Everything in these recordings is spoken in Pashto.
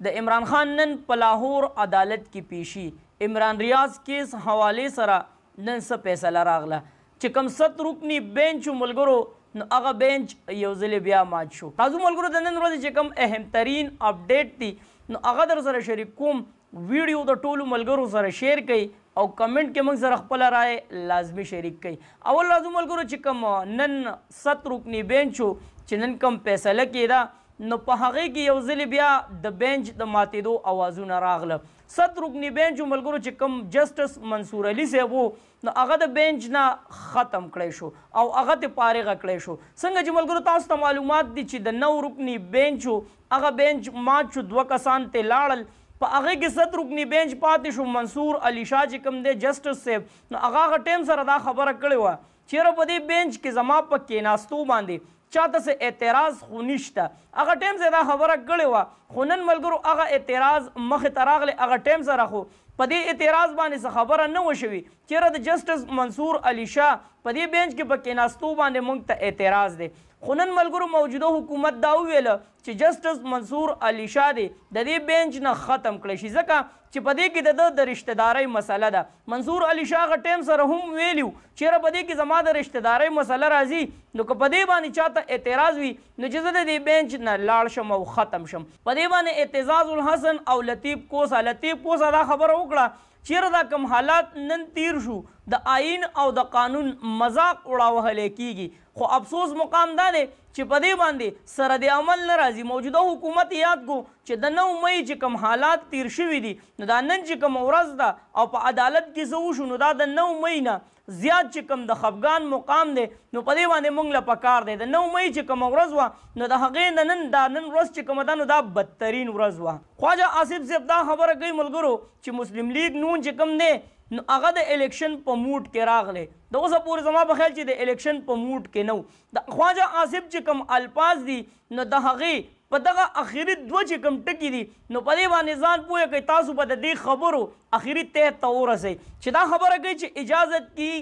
د عمران خان نن په لاهور عدالت کې پیشي عمران ریاض کیس حوالې سره نن څه فیصله راغله چې کوم 7 رکني بینچ ملګرو نو هغه بینچ یو ځل بیا مات شو. راځو ملګرو د نن ورځې چې کوم اهم ترین اپډیټ دي نو هغه در سره شریک کوم. ویډیو د ټولو ملګرو سره شیر کړئ او کمنټ کې موږ سره خپله رائے لازمي شریک کړئ. اول راځو ملګرو چې کوم نن 7 رکني بینچ چې نن کوم فیصله کېده نو په هغې کې یو ځلې بیا د بینچ د ماتېدو اوازونه راغله. 7 رکني بینچ ملګرو چې کوم جسټس منصور علي صاحب و نو هغه د بینچ نه ختم کړی شو او هغه ته فارغه کړی شو. څنګه چې ملګرو تاسو ته معلومات دي چې د 9 رکني بینچ هغه بینچ مات شو، 2 کسان ته لاړل، په هغې کې 7 رکني بینچ پاتې شو. منصور علي شاه چې کوم دی جسټس صاحب نو هغه ټیم سره دا خبره کړې وه چېرې په دې بینچ کې زما په کېناستو باندې چاته څه اعتراض خو نشته. هغه ټیم سره دا خبره کړې وه خو نن ملګرو هغه اعتراض مخې ته راغلی. هغه ټیم سره خو په دې اعتراض باندې څه خبره نه وه شوې چېرې د جسټس منصور علي شاه په دې بینچ کې په کېناستو باندې موږ ته اعتراض دی. خو نن ملګرو موجوده حکومت دا وویله چې جسټس منصور علي شاه دی د دې بینچ نه ختم کړی شي ځکه چې په دې کې د ده د رشتهدارۍ مسله ده. منصور علي شاه هغه ټیم سره هم ویلي چېرې په دې کې زما د رشتهدارۍ مسله راځي نو که په دې باندې چاته اعتراض وي نو چې زه د دې بینچ نه لاړ شم او ختم شم. په دې باندې اعتزاز الحسن او لطیف کوسه دا خبره وکړه چېرې دا کوم حالات نن تیر شو د آئین او د قانون مذاق وړاوهلی کېږي. خو افسوس مقام دا دی چې په دې باندې سره د عمل نه راځي. موجوده حکومت یاد کو چې د 9 مئی چې کوم حالات تیر شوي دي نو دا نن چې کوم ورځ ده او په عدالت کې څه وشو نو دا د 9 مئی نه زیات چې کوم د خفګان مقام دی نو په دې باندې موږ له پکار دی. د 9 مئی چې کومه ورځ وه نو د هغې نه نن ورځ چې کومه ده نو دا بدترین ورځ وه. خواجه آصف صاحب دا خبره کوي ملګرو چې مسلم لیگ نون چې کوم دی نو هغه د الیکشن په موډ کې راغلی. د اوسه پورې زما په خیال چې د الیکشن په موډ کې نه و. د خواجه آصف چې کوم الفاظ دي نو د هغې په دغه اخري 2 چې کوم ټکي دي نو په دې باندې ځان پوهه کوئ تاسو به د دې خبرو اخري تحت ته ورسئ چې دا خبره کوي چې اجازت کی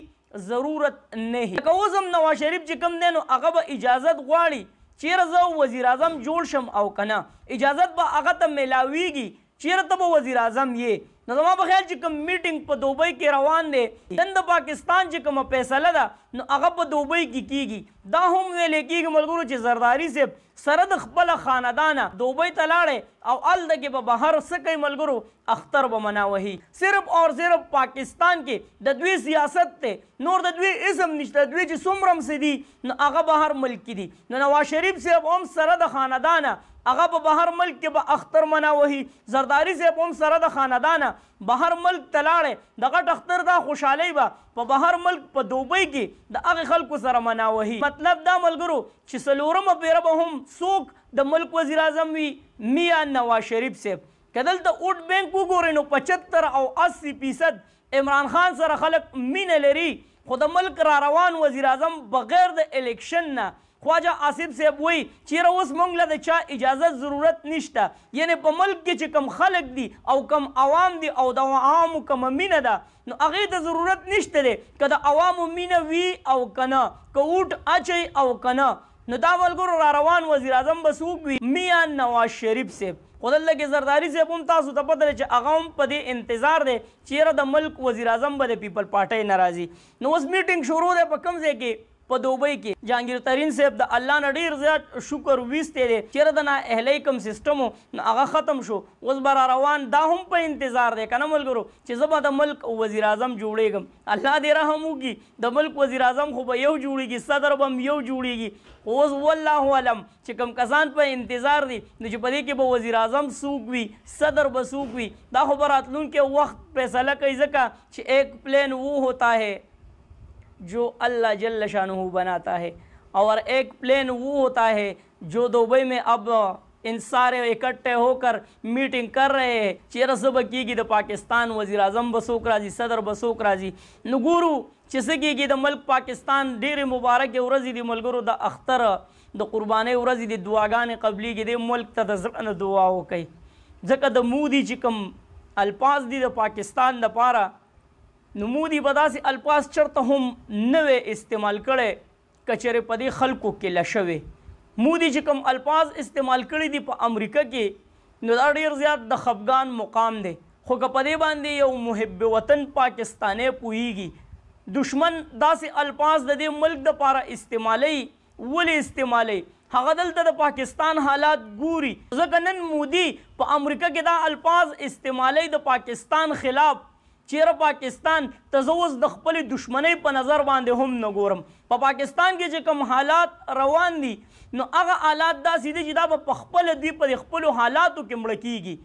ضرورت نه هي. لکه اوس هم نواز شریف چې کوم دی نو هغه به اجازت غواړي چېرې زه وزیر اعظم جوړ شم او که نه اجازت به هغه ته میلاویږي چېرې ته به وزیر اعظم یې. نو زما په خیال چې کوم میټینګ په دوبۍ کې روان دی نن د پاکستان چې کومه فیصله ده نو هغه په دوبۍ کې کېږي. دا هم ویلی کېږي ملګرو چې زرداري صاحب سره د خپله خاندانه دوبۍ ته لاړی او هلته کې به بهر څه کوي ملګرو اختر به منا وهي. صرف اور صرف پاکستان کې د دوی سیاست دی نور د دوی اسم نشته. دوی چې څومره هم څه دي نو هغه بهر ملک کې دي. نو نواز شریف صاحب هم سره د خاندانه هغه په بهر ملک کې به اختر منا وهي. زرداري صاحب هم سره د خاندانه بهر ملک ته لاړی د غټ اختر دا خوشحالۍ به په بهر ملک په دوبۍ کې د هغې خلکو سره منا وهي. مطلب دا ملګرو چې 4مه پیره به هم څوک د ملک وزیر اعظم وي میاں نواز شریف صاحب. که دلته ووټ بینک وګورئ نو 75 او 80% عمران خان سره خلک مینه لري خو د ملک را روان وزیر اعظم بغیر د الیکشن نه خواجه آصف صاحب وایي چېرې اوس موږ له د چا اجازت ضرورت نشته. یعنې په ملک کې چې کم خلک دي او کم عوام دي او د عوامو کومه مینه ده نو هغې ته ضرورت نشته دی که د عوامو مینه وي او که نه که ووټ اچوي او که نه نو دا ملګرو را روان وزیر اعظم به څوک وي میاں نواز شریف صاحب. خو دلته کې زرداري صاحب هم تاسو ته پته دی چې هغه هم په دې انتظار دی چېرې د ملک وزیر اعظم به د پیپل پارټۍ نه راځي. نو اوس میټینګ شروع دی په کوم ځای کې په دوبۍ کې. جهانګیر ترین صاحب د الله نه ډېر زیات شکر ویستی دی چېرې د نااهلۍ کوم سیسټم و نو هغه ختم شو. اوس به را روان دا هم په انتظار دی که نه ملګرو چې زه به د ملک وزیر اعظم جوړېږم. الله دې رحم وکړي د ملک وزیر اعظم خو به یو جوړېږي صدر به هم یو جوړېږي. خو اوس والله علم چې کوم کسان په انتظار دي نو چې په دې کې به وزیر اعظم څوک وي صدر به څوک وي دا خو به راتلونکي وخت فیصله کوي ځکه چې ایک پلین وہ ہوتا ہے جو اللہ جل شانہ بناتا ہے اور ایک پلین وہ ہوتا ہے جو دبئی میں اب ان سارے اکٹھے ہو کر میٹنگ کر رہے ہیں چېرې څه به کېږي د پاکستان وزیر اعظم به څوک راځي صدر به څوک راځي. نو ګورو چې څه کېږي. د ملک پاکستان ډېرې مبارکې ورځې دي ملګرو د اختر د قربانۍ ورځې دي دعاګانې قبلیږي. دې ملک ته د زړه نه دعا وکئ ځکه د مودي چې کوم الفاظ دي د پاکستان دپاره نو مودي به داسې الفاظ چرته هم نه استعمال کړی که چېرې په دې خلکو کې لشوې. مودي چې کوم الفاظ استعمال کړي دي په امریکا کې نو دا ډېر زیات د خفګان مقام دی. خو که په دې باندې یو محب وطن پاکستانی پوهیږي دشمن داسې الفاظ د دې ملک دپاره استعمالوي، ولې استعمالوي؟ هغه دلته د پاکستان حالات ګوري، ځکه نن مودي په امریکا کې دا الفاظ استعمالوي د پاکستان خلاف. چیرې پاکستان ته زه اوس د خپلې دشمنۍ په نظر باندې هم نه ګورم. په پاکستان کې چې کوم حالات روان دي نو هغه حالات داسې دي چې دا به په خپله دوی په خپلو حالاتو کې مړه کیږي.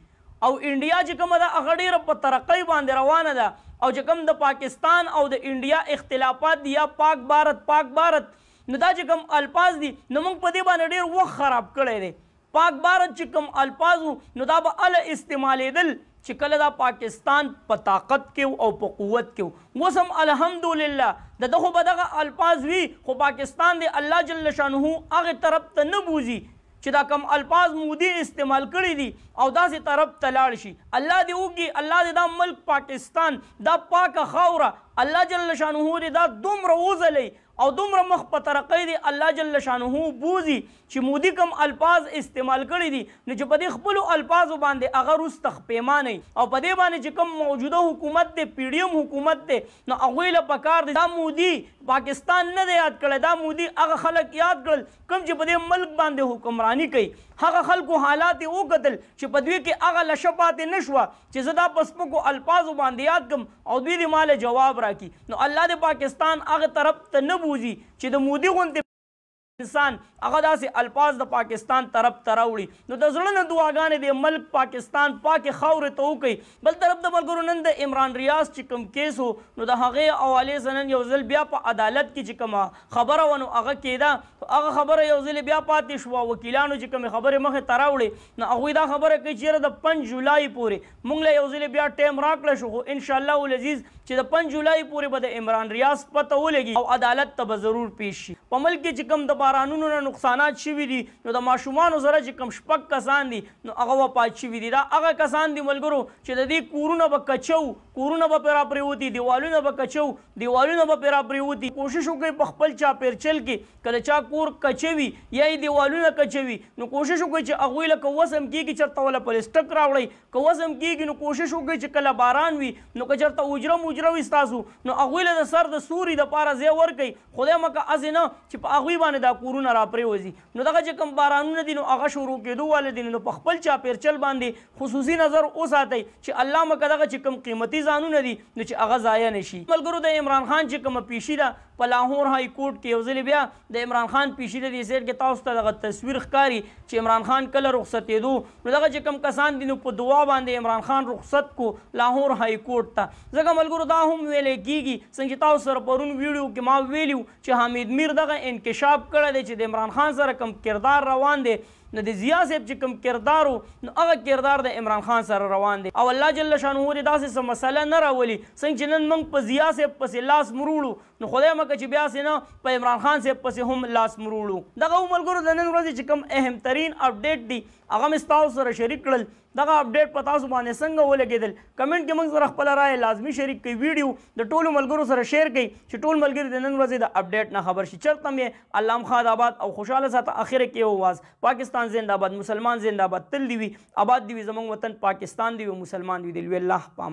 او انډیا چې کومه ده هغه ډېره په ترقۍ باندې روانه ده. او چې کوم د پاکستان او د انډیا اختلافات دي یا پاک بھارت نو دا چې کوم الفاظ دي نو موږ په دې باندې ډېر وخت خراب کړی دی. پاک بھارت چې کوم الفاظ وو نو دا به هله استعمالېدل چې کله دا پاکستان په طاقت کې او په قوت کې اوس هم الحمدلله د ده خو به دغه الفاظ وي، خو پاکستان دی الله جل شانه هغې طرف ته نه بوځي چې دا کم الفاظ مودي استعمال کړي دي او داسې طرف ته لاړ شي. الله دې وکړي الله دې دا ملک پاکستان دا پاکه خاوره الله جل شانه دې دا دومره وځلی او دومره مخ په ترقۍ دی الله جل شانه بوزي چې مودي کم الفاظ استعمال کړي دي نو چې په دې خپلو الفاظو باندې هغه وروسته خپیمانوي او په دې باندې چې کوم موجوده حکومت دی پی ډي ایم حکومت دی نو هغوی له پکار دی دا مودي پاکستان نه دی یاد کړی، دا مودي هغه خلک یاد کړل کوم چې په دې ملک باندې حکمرانی کوي. هغه خلکو حالات یې وکتل چې په دوی کې هغه لشه پاتې نه شوه چې زه دا په سپکو الفاظو باندې یاد کړم او دوی دې ماله جواب راکړي. نو الله د پاکستان هغه طرف ته نه بوځي چې د مودي غوندې انسان هغه داسې الفاظ د پاکستان طرف ته راوړي. نو د زړه نه دعاګانې د ملک پاکستان پاکې خاورې ته وکړي. بل طرف د ملګرو نن د عمران ریاض چې کوم کیس و نو د هغې حوالې سره نن یو ځل بیا په عدالت کې چې کومه خبره وه نو هغه کېده هغه خبره یو ځل بیا پاتې شوه. وکیلانو چې کومې خبرې مخې ته راوړې نو هغوی دا خبره کوي چېرې د 5 جولای پورې موږ له یو ځل بیا ټایم راکړی شو، خو انشاءالله العزیز چې د 5 جولای پورې به د عمران ریاض پته ولګي او عدالت ته به ضرور پیش شي. په ملک کې چې کوم د بارانونو نه نقصانات شوي دي نو د ماشومانو سره چې کوم 6 کسان دي نو هغه وفات شوي دي. دا هغه کسان دي ملګرو چې د دې کورونه به کچو، کورونه به پرې راپرېوتي، دیوالونه به کچو، دیوالونه به پرې راپرېوتي. کوشش وکړئ په خپل چاپېرچل کې کله چا کور کچوي یا یې دیوالونه کچوي نو کوشش وکړئ چې هغوی له که وسم کېږي چېرته وله پلسټک راوړئ، که وسم کېږي نو کوشش وکړئ چې کله باران وي نو که چېرته اوجره موجره وي ستاسو نو هغوی له د سر د سوري دپاره ځای ورکئ. خدای مکه هسې نه چې په هغوی باندې دا کورونه راپرېوځي. نو دغه چې کوم بارانونه دي نو هغه شروع کېدو واله دي نو په خپل چاپېرچل باندې خصوصي نظر وساتئ چې الله مکه دغه چې کوم قیمتي ځانونه دي نو چې هغه ضایع نه شي. ملګرو د عمران خان چې کومه پیشي ده په لاهور های کورټ کې یو ځل بیا د عمران خان پیشي ده دې سیر کې تاسو ته دغه تصویر ښکاري چې عمران خان کله رخصتېدو نو دغه چې کوم کسان دي نو په دعا باندې عمران خان رخصت کو لاهور های کورټ ته. ځکه ملګرو دا هم ویلی کېږي څنګه چې تاسو سره پرون ویډیو کې ما ویلي چې حمید میر دغه انکشاف کړی دی چې د عمران خان سره کوم کردار روان دی نو د ضیا صاحب چې کوم کردار نو هغه کردار د عمران خان سره روان دی او الله جل شانه دې داسې څه مسله نه راولي څنګه چې نن موږ په ضیا صاحب پسې لاس مروړو نو خدای مکه چې بیا سې نه په عمران خان صاحب پسې هم لاس مروړو. دغه ملګرو د نن ورځې چې کوم اهم ترین اپډیټ دی هغه مې ستاسو سره شریک کړل. دغه اپډیټ په تاسو باندې څنګه ولګېدل کمنټ کې موږ سره خپله رایه لازمي شریک کړئ. ویډیو د ټولو ملګرو سره شیر کړئ چې ټول ملګري د نن ورځې د اپډیټ نه خبر شي. چېرته هم یې الله مخاد آباد او خوشحاله ساته. اخر کې یو آواز پاکستان زنده باد، مسلمان زنده باد، تل دی وي آباد دی وي زموږ وطن پاکستان دی وي مسلمان دی وي. الله پام